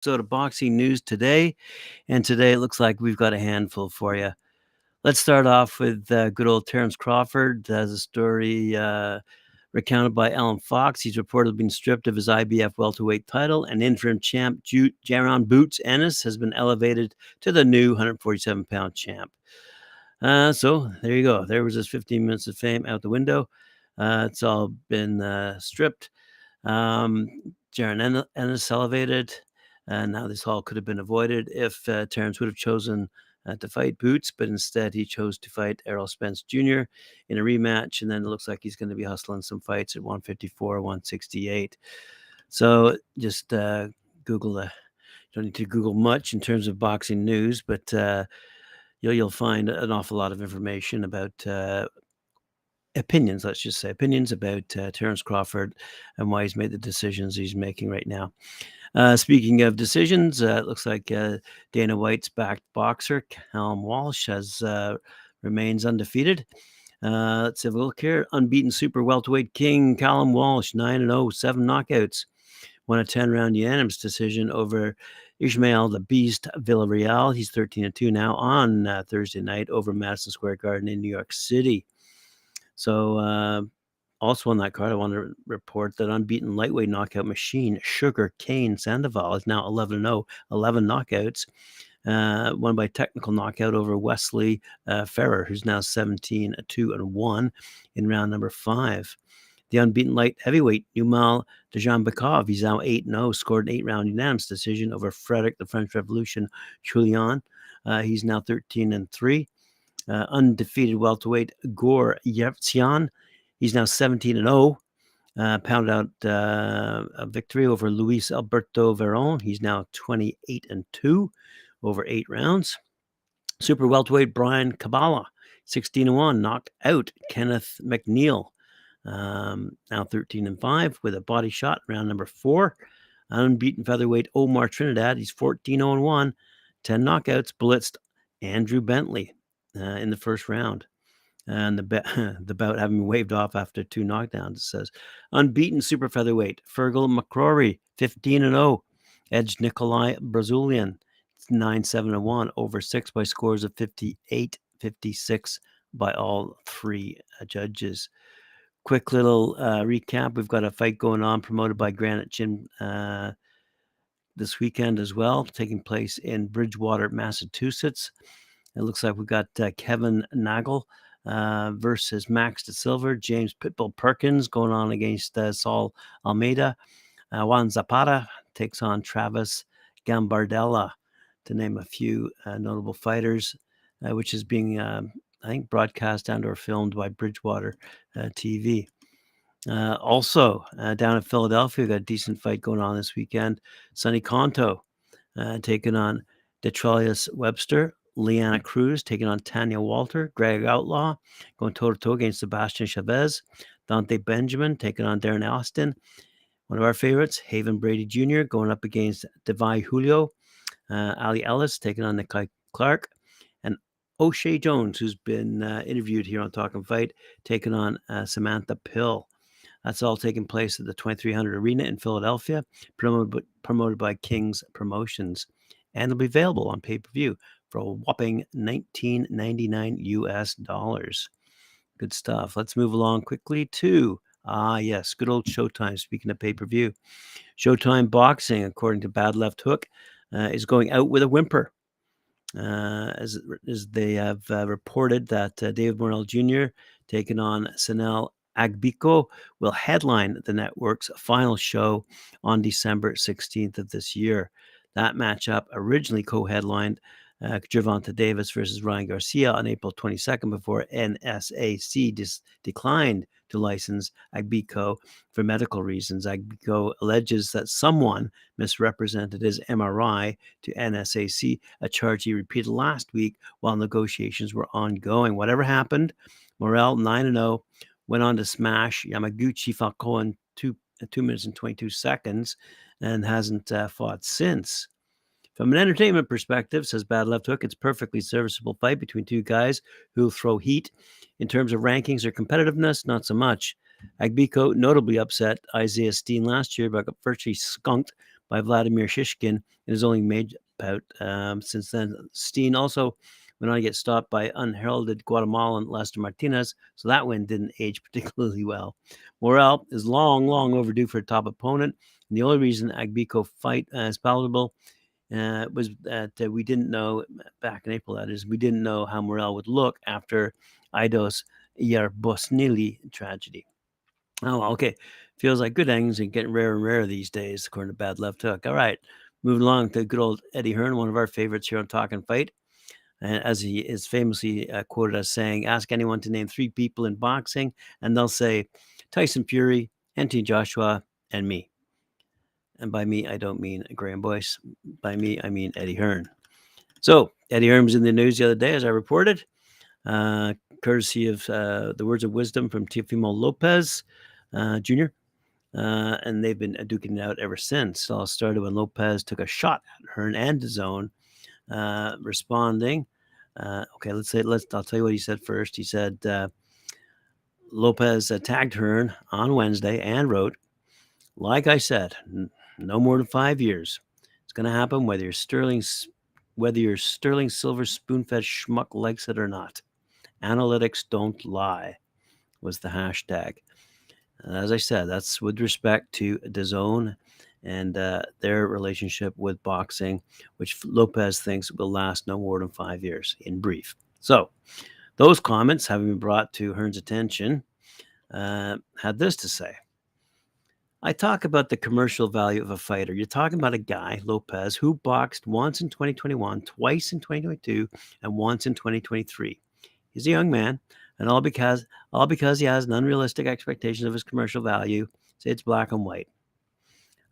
Of boxing news today. And today it looks like we've got a handful for you. Let's start off with good old Terence Crawford. Has a story recounted by Alan Fox. He's reportedly been stripped of his IBF welterweight title, and interim champ Jaron Boots Ennis has been elevated to the new 147-pound champ. So there you go. There was his 15 minutes of fame out the window. It's all been stripped. Jaron Ennis elevated. Now this all could have been avoided if Terence would have chosen to fight Boots, but instead he chose to fight Errol Spence Jr. in a rematch, and then it looks like he's going to be hustling some fights at 154, 168. So just Google the. You don't need to Google much in terms of boxing news, but you'll find an awful lot of information about opinions, let's just say, opinions about Terence Crawford and why he's made the decisions he's making right now. Speaking of decisions, it looks like Dana White's backed boxer, Callum Walsh, remains undefeated. Let's have a look here. Unbeaten super welterweight king Callum Walsh, 9-0, 7 knockouts. Won a 10-round unanimous decision over Ismael the Beast Villarreal. He's 13-2 now on Thursday night over Madison Square Garden in New York City. So also on that card, I want to report that unbeaten lightweight knockout machine Sugar Cane Sandoval is now 11-0, 11 knockouts, won by technical knockout over Wesley Ferrer, who's now 17-2-1 in round number 5. The unbeaten light heavyweight Numal Dejambekov, he's now 8-0, scored an 8-round unanimous decision over Frederick the French Revolution Julian. He's now 13-3. Undefeated welterweight Gore Yevtsian, he's now 17-0. Pounded out a victory over Luis Alberto Veron. He's now 28-2 over 8 rounds. Super welterweight Brian Cabala, 16-1, knocked out Kenneth McNeil. Now 13-5 with a body shot, round number 4. Unbeaten featherweight Omar Trinidad, he's 14-1, 10 knockouts, blitzed Andrew Bentley in the first round. And the bout having been waved off after 2 knockdowns. It says, unbeaten super featherweight Fergal McCrory, 15-0, edged Nikolai Brazilian, 9-7-1, over 6 by scores of 58-56 by all 3 judges. Quick little recap. We've got a fight going on promoted by Granite Gym this weekend as well, taking place in Bridgewater, Massachusetts. It looks like we've got Kevin Nagel versus Max de Silva, James Pitbull Perkins going on against Saul Almeida. Juan Zapata takes on Travis Gambardella, to name a few notable fighters, which is being, I think, broadcast and or filmed by Bridgewater TV. Also, down in Philadelphia, we've got a decent fight going on this weekend. Sonny Conto taking on Detralius Webster. Leanna Cruz taking on Tanya Walter. Greg Outlaw going toe-to-toe against Sebastian Chavez. Dante Benjamin taking on Darren Austin. One of our favorites, Haven Brady Jr. going up against Devai Julio. Ali Ellis taking on Nikai Clark. And O'Shea Jones, who's been interviewed here on Talkin' Fight, taking on Samantha Pill. That's all taking place at the 2300 Arena in Philadelphia, promoted by King's Promotions. And it'll be available on pay-per-view for a whopping $19.99 US. Good stuff. Let's move along quickly to, yes, good old Showtime. Speaking of pay-per-view, Showtime Boxing, according to Bad Left Hook, is going out with a whimper. As they have reported that David Morrell Jr., taking on Sanel Agbiko, will headline the network's final show on December 16th of this year. That matchup originally co-headlined Gervonta Davis versus Ryan Garcia on April 22nd before NSAC declined to license Agbiko for medical reasons. Agbiko alleges that someone misrepresented his MRI to NSAC, a charge he repeated last week while negotiations were ongoing. Whatever happened, Morrell, 9-0, went on to smash Yamaguchi Falcao in 2 minutes and 22 seconds and hasn't fought since. From an entertainment perspective, says Bad Left Hook, it's a perfectly serviceable fight between 2 guys who throw heat. In terms of rankings or competitiveness, not so much. Agbiko notably upset Isaiah Steen last year, but got virtually skunked by Vladimir Shishkin in his only major bout since then. Steen also went on to get stopped by unheralded Guatemalan Lester Martinez, so that win didn't age particularly well. Morrell is long overdue for a top opponent, and the only reason Agbiko fight is palatable was that we didn't know back in April, that is, we didn't know how Morrell would look after Aidos Yerbosnili tragedy. Oh, okay. Feels like good endings are getting rarer and rarer these days, according to Bad Left Hook. All right. Moving along to good old Eddie Hearn, one of our favorites here on Talkin' Fight. And as he is famously quoted as saying, ask anyone to name 3 people in boxing, and they'll say Tyson Fury, Anthony Joshua, and me. And by me, I don't mean Graham Boyce. By me, I mean Eddie Hearn. So Eddie Hearn was in the news the other day, as I reported, courtesy of the words of wisdom from Teofimo Lopez Jr., and they've been duking it out ever since. It all started when Lopez took a shot at Hearn and DAZN, responding. Okay, I'll tell you what he said first. He said Lopez tagged Hearn on Wednesday and wrote, like I said, no more than 5 years. It's going to happen whether your sterling silver spoon-fed schmuck likes it or not. Analytics don't lie was the hashtag. As I said, that's with respect to DAZN and their relationship with boxing, which Lopez thinks will last no more than 5 years, in brief. So those comments, having been brought to Hearn's attention, had this to say. I talk about the commercial value of a fighter. You're talking about a guy, Lopez, who boxed once in 2021, twice in 2022, and once in 2023. He's a young man, and all because he has an unrealistic expectation of his commercial value. Say it's black and white.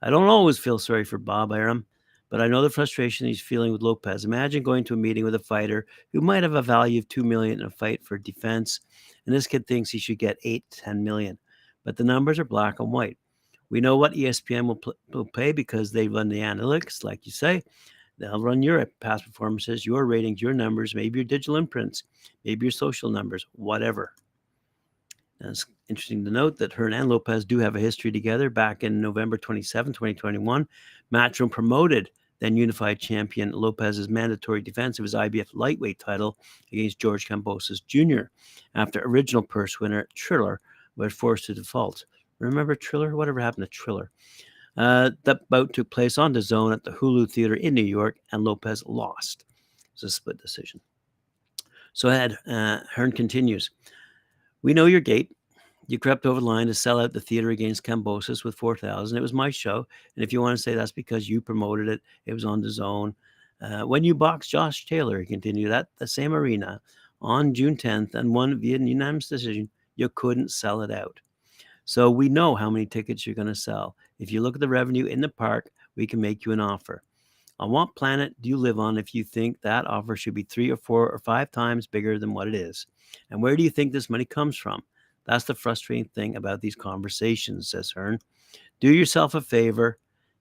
I don't always feel sorry for Bob Arum, but I know the frustration he's feeling with Lopez. Imagine going to a meeting with a fighter who might have a value of $2 million in a fight for defense, and this kid thinks he should get $8 to $10 million. But the numbers are black and white. We know what ESPN will pay because they run the analytics, like you say. They'll run your past performances, your ratings, your numbers, maybe your digital imprints, maybe your social numbers, whatever. Now, it's interesting to note that Hearn and Lopez do have a history together. Back in November 27, 2021, Matchroom promoted then unified champion Lopez's mandatory defense of his IBF lightweight title against George Kambosos Jr. after original purse winner Triller was forced to default. Remember Triller? Whatever happened to Triller? That bout took place on DAZN at the Hulu Theater in New York, and Lopez lost. It was a split decision. So Hearn continues. We know your gate. You crept over the line to sell out the theater against Kambosos with 4,000. It was my show, and if you want to say that's because you promoted it, it was on DAZN. When you boxed Josh Taylor, he continued, at the same arena on June 10th and won via unanimous decision, you couldn't sell it out. So we know how many tickets you're going to sell. If you look at the revenue in the park, we can make you an offer. On what planet do you live on if you think that offer should be 3 or 4 or 5 times bigger than what it is? And where do you think this money comes from? That's the frustrating thing about these conversations, says Hearn. Do yourself a favor,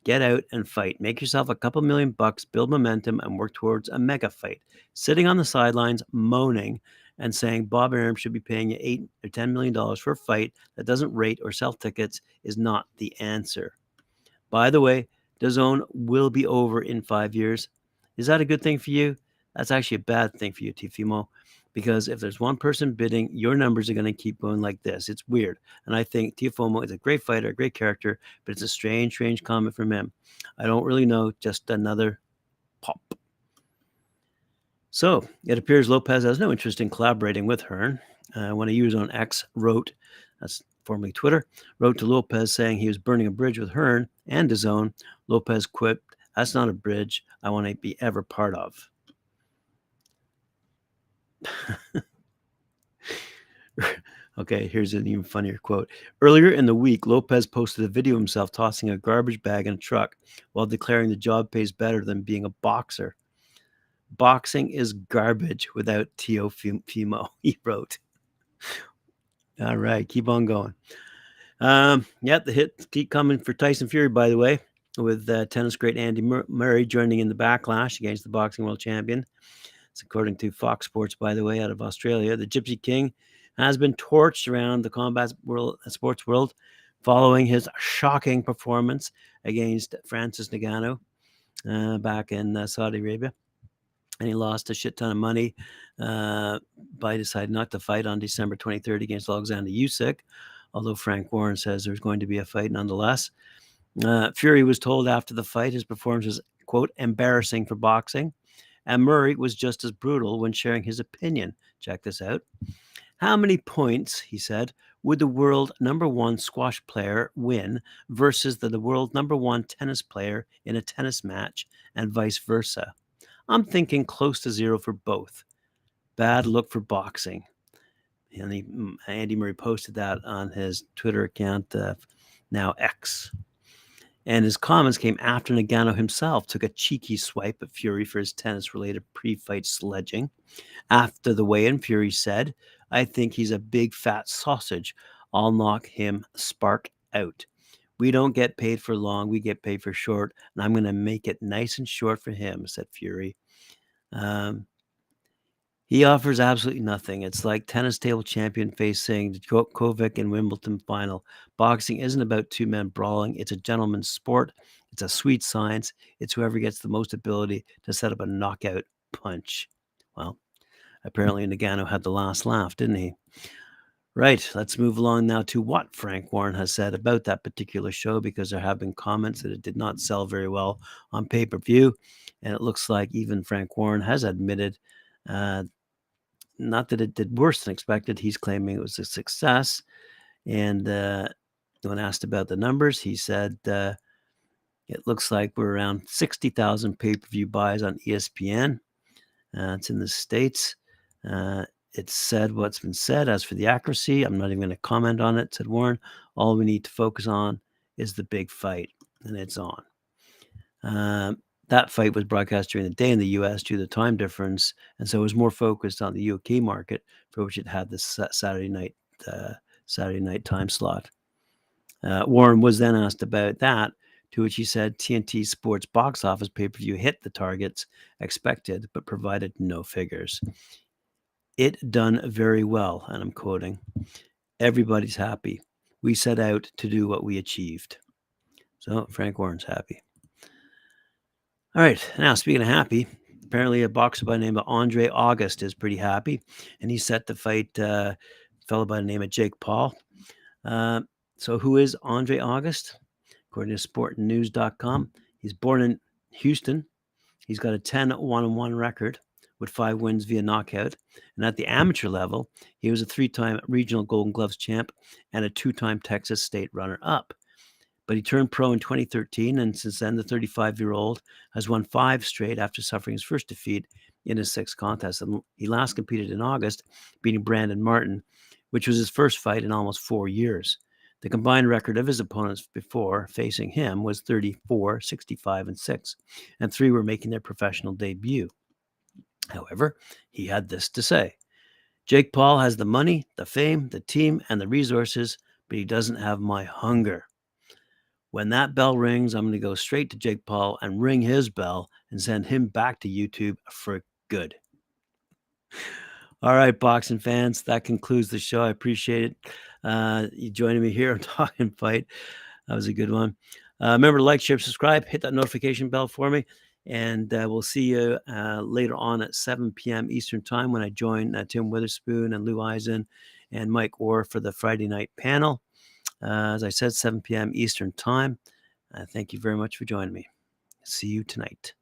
get out and fight. Make yourself a couple $1,000,000, build momentum, and work towards a mega fight. Sitting on the sidelines, moaning, and saying Bob Arum should be paying you $8 or $10 million for a fight that doesn't rate or sell tickets is not the answer. By the way, DAZN will be over in 5 years. Is that a good thing for you? That's actually a bad thing for you, Teofimo, because if there's one person bidding, your numbers are going to keep going like this. It's weird. And I think Teofimo is a great fighter, a great character, but it's a strange comment from him. I don't really know, just another pop. So it appears Lopez has no interest in collaborating with Hearn. When a user on X wrote, that's formerly Twitter, wrote to Lopez saying he was burning a bridge with Hearn and DAZN, Lopez quipped, "That's not a bridge I want to be ever part of." Okay, here's an even funnier quote. Earlier in the week, Lopez posted a video of himself tossing a garbage bag in a truck while declaring the job pays better than being a boxer. Boxing is garbage without Teofimo, he wrote. All right, keep on going. The hits keep coming for Tyson Fury, by the way, with tennis great Andy Murray joining in the backlash against the boxing world champion. It's according to Fox Sports, by the way, out of Australia. The Gypsy King has been torched around the combat sports world following his shocking performance against Francis Ngannou back in Saudi Arabia. And he lost a shit ton of money by deciding not to fight on December 23rd against Alexander Usyk, although Frank Warren says there's going to be a fight nonetheless. Fury was told after the fight his performance was, quote, embarrassing for boxing, and Murray was just as brutal when sharing his opinion. Check this out. How many points, he said, would the world number one squash player win versus the world number one tennis player in a tennis match, and vice versa? I'm thinking close to zero for both. Bad look for boxing. And Andy Murray posted that on his Twitter account, now X. And his comments came after Ngannou himself took a cheeky swipe at Fury for his tennis-related pre-fight sledging. After the weigh-in, Fury said, "I think he's a big fat sausage. I'll knock him spark out. We don't get paid for long, we get paid for short, and I'm going to make it nice and short for him," said Fury. He offers absolutely nothing. It's like tennis table champion facing Djokovic in Wimbledon final. Boxing isn't about two men brawling. It's a gentleman's sport. It's a sweet science. It's whoever gets the most ability to set up a knockout punch. Well, apparently Ngannou had the last laugh, didn't he? Right, let's move along now to what Frank Warren has said about that particular show, because there have been comments that it did not sell very well on pay-per-view, and it looks like even Frank Warren has admitted not that it did worse than expected. He's claiming it was a success. And when asked about the numbers, he said it looks like we're around 60,000 pay-per-view buys on ESPN. It's in the States. It's said what's been said. As for the accuracy, I'm not even going to comment on it, said Warren. All we need to focus on is the big fight, and it's on. That fight was broadcast during the day in the U.S. due to the time difference, and so it was more focused on the UK market, for which it had this Saturday night time slot. Warren was then asked about that, to which he said TNT Sports box office pay-per-view hit the targets expected, but provided no figures. It done very well, and I'm quoting, "Everybody's happy. We set out to do what we achieved." So Frank Warren's happy. All right, now speaking of happy, apparently a boxer by the name of Andre August is pretty happy, and he's set to fight a fellow by the name of Jake Paul. So who is Andre August? According to sportnews.com, he's born in Houston. He's got a 10-1-1 record with 5 wins via knockout. And at the amateur level, he was a 3-time regional Golden Gloves champ and a 2-time Texas state runner-up. But he turned pro in 2013, and since then, the 35-year-old has won 5 straight after suffering his first defeat in his 6th contest. And he last competed in August, beating Brandon Martin, which was his first fight in almost 4 years. The combined record of his opponents before facing him was 34, 65, and 6, and 3 were making their professional debut. However, he had this to say: "Jake Paul has the money, the fame, the team, and the resources, but he doesn't have my hunger. When that bell rings, I'm going to go straight to Jake Paul and ring his bell and send him back to YouTube for good." All right, boxing fans, that concludes the show. I appreciate it. You joining me here on Talkin' Fight. That was a good one. Remember to like, share, subscribe, hit that notification bell for me, and we'll see you later on at 7 p.m. Eastern Time when I join Tim Witherspoon and Lou Eisen and Mike Orr for the Friday night panel. As I said, 7 p.m. Eastern Time. Thank you very much for joining me. See you tonight.